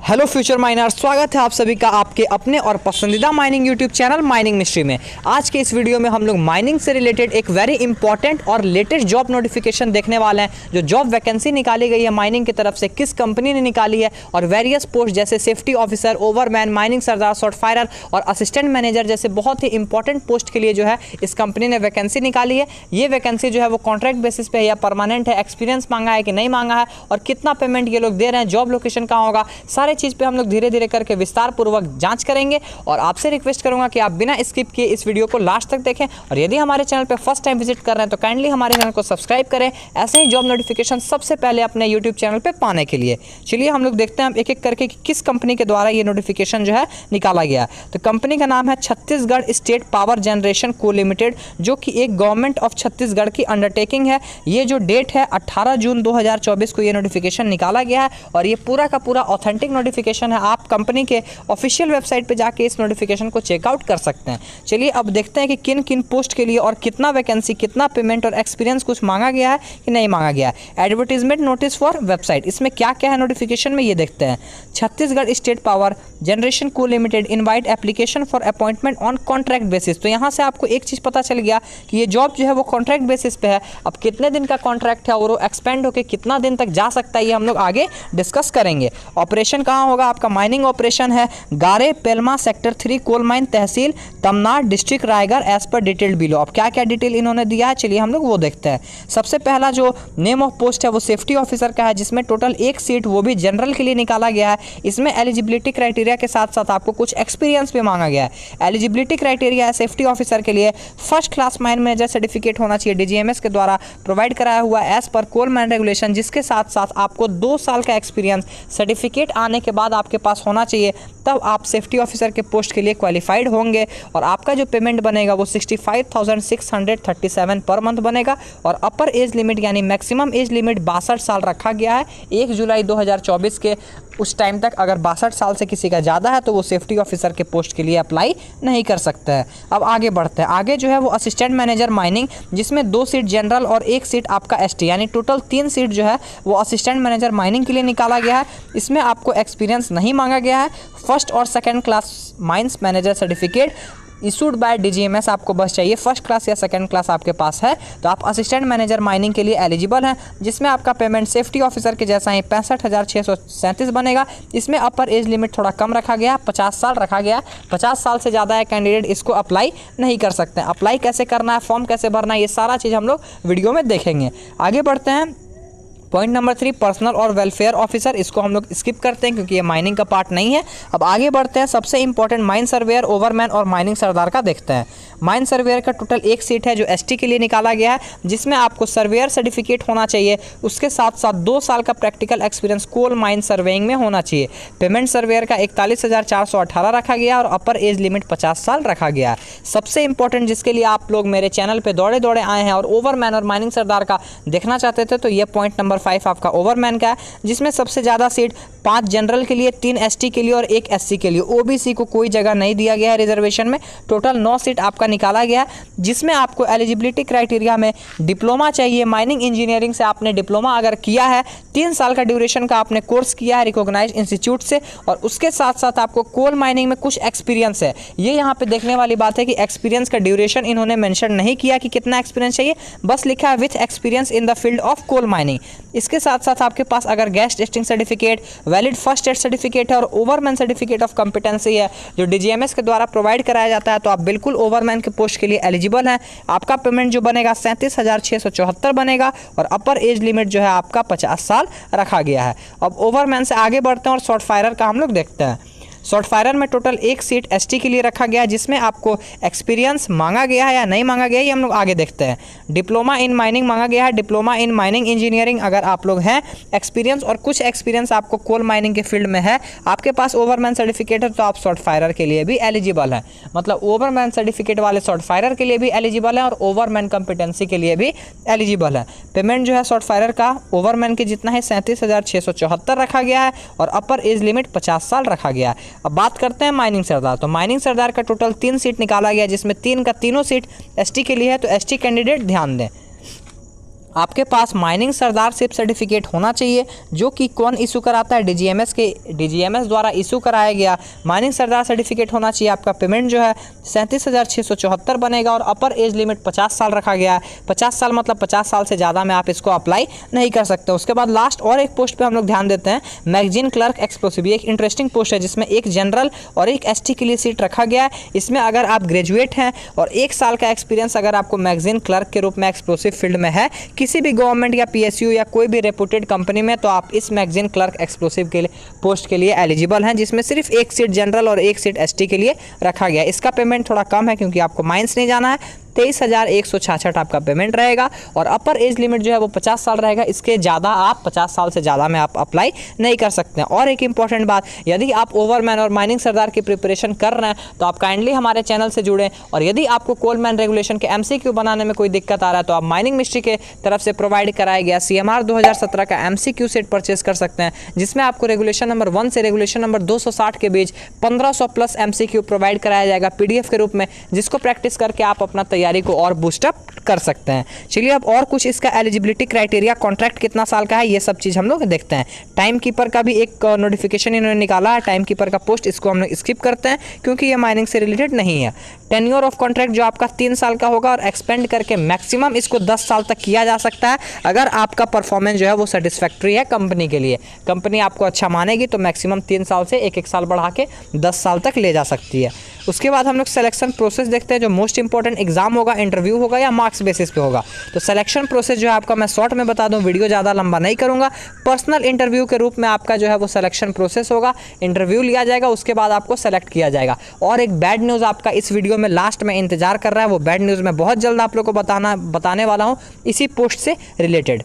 Hello future minor, स्वागत है आप सभी का आपके अपने और पसंदीदा mining YouTube channel mining mystery में। आज के इस वीडियो में हम लोग माइनिंग से रिलेटेड एक वेरी इंपॉर्टेंट और लेटेस्ट जॉब नोटिफिकेशन देखने वाले हैं। जो जॉब वैकेंसी निकाली गई है माइनिंग की तरफ से, किस कंपनी ने निकाली है और वेरियस पोस्ट जैसे सेफ्टी ऑफिसर, ओवरमैन, माइनिंग सरदार, शॉर्ट फायरर और असिस्टेंट मैनेजर जैसे बहुत ही इंपॉर्टेंट पोस्ट के लिए जो है इस कंपनी ने वैकेंसी निकाली है। ये वैकेंसी जो है वो कॉन्ट्रैक्ट बेसिस पे है या परमानेंट है, एक्सपीरियंस मांगा है कि नहीं मांगा है और कितना पेमेंट ये लोग दे रहे हैं, जॉब लोकेशन कहाँ होगा, सारे चीज़ पे हम लोग धीरे धीरे करके विस्तार पूर्वक जांच करेंगे। और आपसे रिक्वेस्ट करूंगा कि आप बिना स्किप किए इस वीडियो को लास्ट तक देखें और यदि हमारे चैनल पे फर्स्ट टाइम विजिट कर रहे हैं तो काइंडली हमारे चैनल को सब्सक्राइब करें, ऐसे ही जॉब नोटिफिकेशन सबसे पहले अपने यूट्यूब चैनल पे पाने के लिए। चलिए हम लोग देखते हैं एक एक करके कि किस कंपनी के द्वारा ये नोटिफिकेशन जो है निकाला गया। तो कंपनी का नाम है छत्तीसगढ़ स्टेट पावर जनरेशन को लिमिटेड, जो कि एक गवर्नमेंट ऑफ छत्तीसगढ़ की अंडरटेकिंग है। ये जो डेट है 18 जून 2024 को ये नोटिफिकेशन निकाला गया है और ये पूरा का पूरा ऑथेंटिक नोटिफिकेशन है। आप कंपनी के ऑफिशियल वेबसाइट पे जाके इस नोटिफिकेशन को चेकआउट कर सकते हैं। चलिए अब देखते हैं कि किन किन पोस्ट के लिए और कितना वैकेंसी, कितना पेमेंट और एक्सपीरियंस कुछ मांगा गया है कि नहीं मांगा गया है। एडवर्टीजमेंट नोटिस फॉर वेबसाइट, इसमें क्या क्या है नोटिफिकेशन में ये देखते हैं। छत्तीसगढ़ स्टेट पावर जनरेशन को limited invite application for appointment on contract basis. तो यहाँ से आपको एक चीज़ पता चल गया कि ये जॉब जो है वो कॉन्ट्रैक्ट बेसिस पे है। अब कितने दिन का कॉन्ट्रैक्ट है और वो एक्सपेंड होकर कितना दिन तक जा सकता है ये हम लोग आगे डिस्कस करेंगे। ऑपरेशन कहाँ होगा आपका, माइनिंग ऑपरेशन है Gare Pelma sector 3 coal mine tehsil Tamnar district Raigarh as per detailed below. अब क्या क्या डिटेल इन्होंने दिया है चलिए हम लोग वो देखते हैं। सबसे पहला जो नेम ऑफ पोस्ट है वो सेफ्टी ऑफिसर का है, जिसमें टोटल एक सीट वो भी जनरल के लिए निकाला गया है। इसमें एलिजिबिलिटी क्राइटेरिया के साथ साथ आपको कुछ एक्सपीरियंस भी मांगा गया है। एलिजिबिलिटी क्राइटेरिया है सेफ्टी ऑफिसर के लिए first class mine manager certificate होना चाहिए डीजीएमएस के द्वारा प्रोवाइड कराया हुआ as per coal mine regulation, जिसके साथ साथ आपको 2 साल का एक्सपीरियंस सर्टिफिकेट आने के बाद आपके पास होना चाहिए, तब आप सेफ्टी ऑफिसर के पोस्ट के लिए क्वालिफाइड होंगे। और आपका जो पेमेंट बनेगा वो 65,637 पर मंथ बनेगा। और अपर एज लिमिट यानी मैक्सिमम एज लिमिट 62 साल रखा गया है। 1 जुलाई 2024 के उस टाइम तक अगर 62 साल से किसी का ज़्यादा है तो वो सेफ्टी ऑफिसर के पोस्ट के लिए अप्लाई नहीं कर सकता है। अब आगे बढ़ते हैं। आगे जो है वो असिस्टेंट मैनेजर माइनिंग, जिसमें 2 सीट जनरल और 1 सीट आपका एसटी, यानी टोटल 3 सीट जो है वो असिस्टेंट मैनेजर माइनिंग के लिए निकाला गया है। इसमें आपको एक्सपीरियंस नहीं मांगा गया है। फर्स्ट और second class mines manager certificate issued by DGMS आपको बस चाहिए। फर्स्ट क्लास या सेकंड क्लास आपके पास है तो आप असिस्टेंट मैनेजर माइनिंग के लिए एलिजिबल हैं, जिसमें आपका पेमेंट सेफ्टी ऑफिसर के जैसा ही 65,637 बनेगा। इसमें अपर एज लिमिट थोड़ा कम रखा गया, 50 साल रखा गया। 50 साल से ज़्यादा है कैंडिडेट इसको अप्लाई नहीं कर सकते हैं। अप्लाई कैसे करना है, फॉर्म कैसे भरना है, ये सारा चीज़ हम लोग वीडियो में देखेंगे। आगे बढ़ते हैं। पॉइंट नंबर 3 पर्सनल और वेलफेयर ऑफिसर, इसको हम लोग स्किप करते हैं क्योंकि ये माइनिंग का पार्ट नहीं है। अब आगे बढ़ते हैं। सबसे इंपॉर्टेंट माइन सर्वेयर, ओवरमैन और माइनिंग सरदार का देखते हैं। माइन सर्वेयर का टोटल 1 सीट है जो एसटी के लिए निकाला गया है, जिसमें आपको सर्वेयर सर्टिफिकेट होना चाहिए। उसके साथ साथ 2 साल का practical experience coal mine surveying में होना चाहिए। पेमेंट सर्वेयर का 41,418 रखा गया और अपर एज लिमिट 50 साल रखा गया है। सबसे इंपॉर्टेंट जिसके लिए आप लोग मेरे चैनल पर दौड़े दौड़े आए हैं और ओवरमैन और माइनिंग सरदार का देखना चाहते थे तो ये पॉइंट नंबर 5 आपका ओवरमैन का है, जिसमें सबसे ज़्यादा सीट 5 जनरल के लिए, 3 एसटी के लिए और 1 एससी के लिए। ओबीसी को कोई जगह नहीं दिया गया है रिजर्वेशन में। टोटल 9 सीट आपका निकाला गया है, जिसमें आपको एलिजिबिलिटी क्राइटेरिया में डिप्लोमा चाहिए। माइनिंग इंजीनियरिंग से आपने डिप्लोमा अगर किया है, 3 साल का ड्यूरेशन का आपने कोर्स किया है रिकॉग्नाइज्ड इंस्टीट्यूट से, और उसके साथ साथ आपको कोल माइनिंग में कुछ एक्सपीरियंस है। ये यहाँ पे देखने वाली बात है कि एक्सपीरियंस का ड्यूरेशन इन्होंने मेंशन नहीं किया कि कितना एक्सपीरियंस चाहिए, बस लिखा है with experience in the field of coal mining. इसके साथ साथ आपके पास अगर gas testing certificate, valid first aid certificate है और ओवरमैन सर्टिफिकेट ऑफ कंपिटेंसी है जो डीजीएमएस के द्वारा प्रोवाइड कराया जाता है, तो आप बिल्कुल ओवरमैन के पोस्ट के लिए एलिजिबल हैं। आपका पेमेंट जो बनेगा 37,674 बनेगा और अपर एज लिमिट जो है आपका 50 साल रखा गया है। अब ओवरमैन से आगे बढ़ते हैं और शॉर्ट फायरर का हम लोग देखते हैं। शॉर्ट फायरर में टोटल 1 सीट एसटी के लिए रखा गया है, जिसमें आपको एक्सपीरियंस मांगा गया है या नहीं मांगा गया है ये हम लोग आगे देखते हैं। डिप्लोमा इन माइनिंग मांगा गया है, डिप्लोमा इन माइनिंग इंजीनियरिंग अगर आप लोग हैं, एक्सपीरियंस और कुछ एक्सपीरियंस आपको कोल माइनिंग के फील्ड में है, आपके पास ओवरमैन सर्टिफिकेट है तो आप शॉर्ट फायरर के लिए भी एलिजिबल हैं। मतलब ओवरमैन सर्टिफिकेट वाले शॉर्ट फायरर के लिए भी एलिजिबल हैं और ओवरमैन कंपिटेंसी के लिए भी एलिजिबल है। पेमेंट जो है शॉर्ट फायरर का ओवरमैन के जितना है 37,674 रखा गया है और अपर एज लिमिट 50 साल रखा गया है। अब बात करते हैं माइनिंग सरदार। तो माइनिंग सरदार का टोटल 3 सीट निकाला गया, जिसमें 3 का तीनों सीट एसटी के लिए है, तो एसटी कैंडिडेट ध्यान दें। आपके पास माइनिंग सरदारशिप सर्टिफिकेट होना चाहिए, जो कि कौन इशू कराता है, डीजीएमएस द्वारा इशू कराया गया माइनिंग सरदार सर्टिफिकेट होना चाहिए। आपका पेमेंट जो है 37,674 बनेगा और अपर एज लिमिट 50 साल रखा गया है। 50 साल मतलब 50 साल से ज़्यादा में आप इसको अप्लाई नहीं कर सकते। उसके बाद लास्ट और एक पोस्ट पे हम लोग ध्यान देते हैं, मैगजीन क्लर्क एक्सप्लोसिव। ये एक इंटरेस्टिंग पोस्ट है जिसमें एक जनरल और एक एसटी के लिए सीट रखा गया है। इसमें अगर आप ग्रेजुएट हैं और 1 साल का एक्सपीरियंस अगर आपको मैगजीन क्लर्क के रूप में एक्सप्लोसिव फील्ड में है किसी भी गवर्नमेंट या पीएसयू या कोई भी रेपुटेड कंपनी में, तो आप इस मैगजीन क्लर्क एक्सप्लोसिव के लिए पोस्ट के लिए एलिजिबल हैं, जिसमें सिर्फ 1 सीट जनरल और 1 सीट एसटी के लिए रखा गया है। इसका पेमेंट थोड़ा कम है क्योंकि आपको माइंस नहीं जाना है। 23,166 आपका पेमेंट रहेगा और अपर एज लिमिट जो है वो 50 साल रहेगा। इसके ज़्यादा आप 50 साल से ज़्यादा में आप अप्लाई नहीं कर सकते हैं। और एक इंपॉर्टेंट बात, यदि आप ओवरमैन और माइनिंग सरदार की प्रिपरेशन कर रहे हैं तो आप काइंडली हमारे चैनल से जुड़ें। और यदि आपको कोलमैन रेगुलेशन के एमसीक्यू बनाने में कोई दिक्कत आ रहा है तो आप माइनिंग मिनिस्ट्री के तरफ से प्रोवाइड कराया गया CMR 2017 का एमसीक्यू सेट परचेज कर सकते हैं, जिसमें आपको रेगुलेशन नंबर 1 से रेगुलेशन नंबर 260 के बीच 1500 प्लस एमसीक्यू प्रोवाइड कराया जाएगा PDF के रूप में, जिसको प्रैक्टिस करके आप अपना तैयारी को और बूस्टअप कर सकते हैं। चलिए अब और कुछ इसका एलिजिबिलिटी क्राइटेरिया, कॉन्ट्रैक्ट कितना साल का है, ये सब चीज़ हम लोग देखते हैं। टाइम कीपर का भी एक नोटिफिकेशन इन्होंने निकाला है, टाइम कीपर का पोस्ट, इसको हम लोग स्किप करते हैं क्योंकि ये माइनिंग से रिलेटेड नहीं है। टेन्योर ऑफ कॉन्ट्रैक्ट जो आपका 3 साल का होगा और एक्सपेंड करके मैक्सिमम इसको 10 साल तक किया जा सकता है अगर आपका परफॉर्मेंस जो है वो सेटिस्फैक्ट्री है कंपनी के लिए। कंपनी आपको अच्छा मानेगी तो मैक्सिमम 3 साल से 1-1 साल बढ़ा के 10 साल तक ले जा सकती है। उसके बाद हम लोग सिलेक्शन प्रोसेस देखते हैं, जो मोस्ट इंपॉर्टेंट एग्जाम होगा, इंटरव्यू होगा या मार्क्स बेसिस पे होगा। तो सिलेक्शन प्रोसेस जो है आपका, मैं शॉर्ट में बता दूं, वीडियो ज़्यादा लंबा नहीं करूंगा। पर्सनल इंटरव्यू के रूप में आपका जो है वो सिलेक्शन प्रोसेस होगा। इंटरव्यू लिया जाएगा, उसके बाद आपको सेलेक्ट किया जाएगा। और एक बैड न्यूज़ आपका इस वीडियो में लास्ट में इंतजार कर रहा है, वो बैड न्यूज़ मैं बहुत जल्द आप लोग को बताने वाला हूँ इसी पोस्ट से रिलेटेड।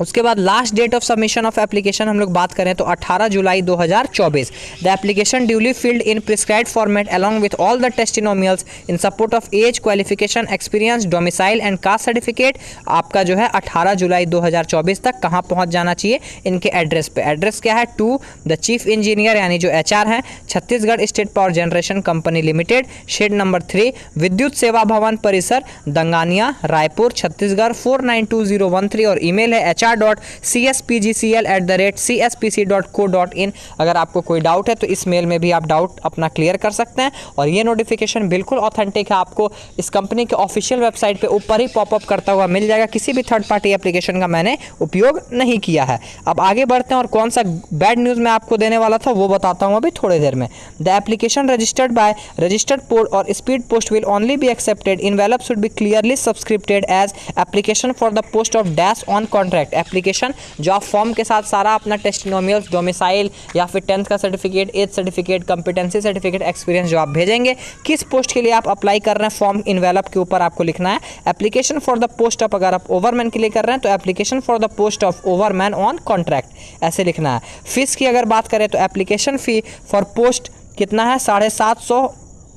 उसके बाद last date of submission of application हम लोग बात करें तो 18 जुलाई 2024। The application duly filled in prescribed format along with all the testimonials in support of age, qualification, experience, domicile and caste certificate. आपका जो है 18 जुलाई 2024 तक कहाँ पहुँच जाना चाहिए, इनके एड्रेस पे। एड्रेस क्या है, 2 द चीफ इंजीनियर यानी जो HR हैं, Chhattisgarh state power generation company limited, shed number 3, विद्युत सेवा भवन परिसर, दंगानिया, रायपुर, छत्तीसगढ़ 492013। और ईमेल है hr.cspgcl@cspc.co.in। अगर आपको कोई डाउट है तो इस मेल में भी आप डाउट अपना क्लियर कर सकते हैं। और ये नोटिफिकेशन बिल्कुल ऑथेंटिक है, आपको इस कंपनी के ऑफिशियल वेबसाइट पे ऊपर ही पॉपअप करता हुआ मिल जाएगा। किसी भी थर्ड पार्टी एप्लीकेशन का मैंने उपयोग नहीं किया है। अब आगे बढ़ते हैं और कौन सा बैड न्यूज़ मैं आपको देने वाला था वो बताता हूँ अभी थोड़ी देर में। The application registered by registered post और speed post will only be accepted. Envelope should be clearly subscripted as application for the post of dash on contract. Application जो आप फॉर्म के साथ सारा अपना टेस्टिमोनियल्स, डोमिसाइल या फिर 10th का certificate, age certificate, competency certificate, experience जो आप भेजेंगे, किस पोस्ट के लिए आप अप्लाई कर रहे हैं, फॉर्म इनवेलप के ऊपर आपको लिखना है application for the post of, अगर आप ओवरमैन के लिए कर रहे हैं तो application for the post of ओवरमैन on contract, ऐसे लिखना है। फीस की अगर बात करें तो एप्लीकेशन फ़ी फॉर पोस्ट कितना है, 750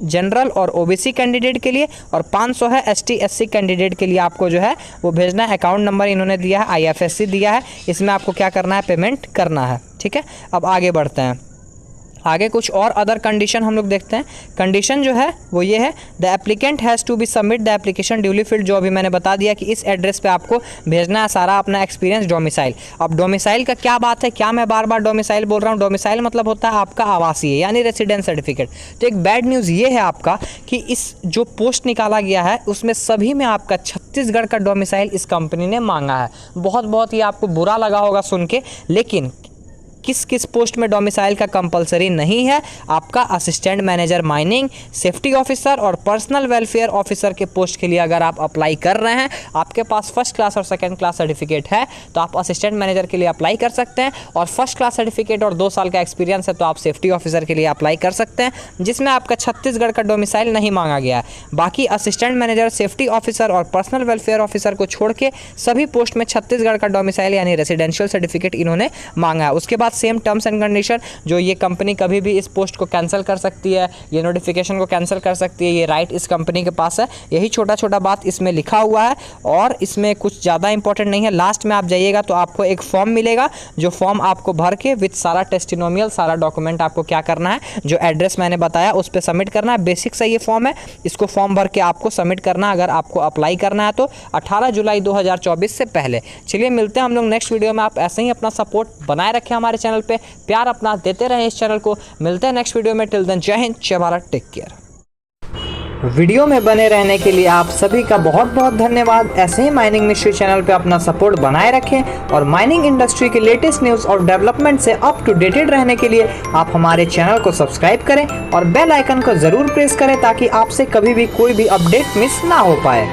जनरल और OBC कैंडिडेट के लिए और 500 है ST SC कैंडिडेट के लिए। आपको जो है वो भेजना है। अकाउंट नंबर इन्होंने दिया है, IFSC दिया है, इसमें आपको क्या करना है, पेमेंट करना है। ठीक है, अब आगे बढ़ते हैं। आगे कुछ और अदर कंडीशन हम लोग देखते हैं। कंडीशन जो है वो ये है, the applicant has to be submit the application duly filled, जो अभी मैंने बता दिया कि इस एड्रेस पे आपको भेजना है सारा अपना एक्सपीरियंस, डोमिसाइल। अब डोमिसाइल का क्या बात है, क्या मैं बार बार डोमिसाइल बोल रहा हूँ, डोमिसाइल मतलब होता है आपका आवासीय यानी रेसिडेंस सर्टिफिकेट। तो एक बैड न्यूज़ ये है आपका कि इस जो पोस्ट निकाला गया है उसमें सभी में आपका छत्तीसगढ़ का डोमिसाइल इस कंपनी ने मांगा है। बहुत ये आपको बुरा लगा होगा सुन के, लेकिन किस किस पोस्ट में डोमिसाइल का कंपलसरी नहीं है, आपका assistant manager mining, safety officer और पर्सनल वेलफेयर ऑफिसर के पोस्ट के लिए अगर आप अप्लाई कर रहे हैं, आपके पास फर्स्ट क्लास और सेकंड क्लास सर्टिफिकेट है तो आप असिस्टेंट मैनेजर के लिए अप्लाई कर सकते हैं। और फर्स्ट क्लास सर्टिफिकेट और 2 साल का एक्सपीरियंस है तो आप सेफ्टी ऑफिसर के लिए अप्लाई कर सकते हैं, जिसमें आपका छत्तीसगढ़ का डोमिसाइल नहीं मांगा गया है। बाकी असिस्टेंट मैनेजर, सेफ्टी ऑफिसर और पर्सनल वेलफेयर ऑफिसर को छोड़ के सभी पोस्ट में छत्तीसगढ़ का डोमिसाइल यानी रेसिडेंशियल सर्टिफिकेट इन्होंने मांगा है। उसके बाद बाद सेम टर्म्स एंड कंडीशन, जो ये कंपनी कभी भी इस पोस्ट को कैंसिल कर सकती है, ये नोटिफिकेशन को कैंसिल कर सकती है, ये राइट इस कंपनी के पास है। यही छोटा छोटा बात इसमें लिखा हुआ है और इसमें कुछ ज़्यादा इंपॉर्टेंट नहीं है। लास्ट में आप जाइएगा तो आपको एक फॉर्म मिलेगा, जो फॉर्म आपको भर के विथ सारा टेस्टिमोनियल, सारा डॉक्यूमेंट आपको क्या करना है, जो एड्रेस मैंने बताया उस पर सबमिट करना है। बेसिक सा ये फॉर्म है, इसको फॉर्म भर के आपको सबमिट करना है अगर आपको अप्लाई करना है तो 18 जुलाई 2024 से पहले। चलिए मिलते हैं हम लोग नेक्स्ट वीडियो में। आप ऐसे ही अपना सपोर्ट बनाए रखें हमारे चैनल पे, प्यार अपना देते रहें इस चैनल को। मिलते हैं नेक्स्ट वीडियो में। टिल देन जय हिंद, जय भारत, टेक केयर। वीडियो में बने रहने के लिए आप सभी का बहुत बहुत धन्यवाद। ऐसे ही माइनिंग मिस्ट्री चैनल पे अपना सपोर्ट बनाए रखें और माइनिंग इंडस्ट्री के लेटेस्ट न्यूज़ और डेवलपमेंट से अप टू डेटेड रहने के लिए आप हमारे चैनल को सब्सक्राइब करें और बेल आइकन को ज़रूर प्रेस करें ताकि आपसे कभी भी कोई भी अपडेट मिस ना हो पाए।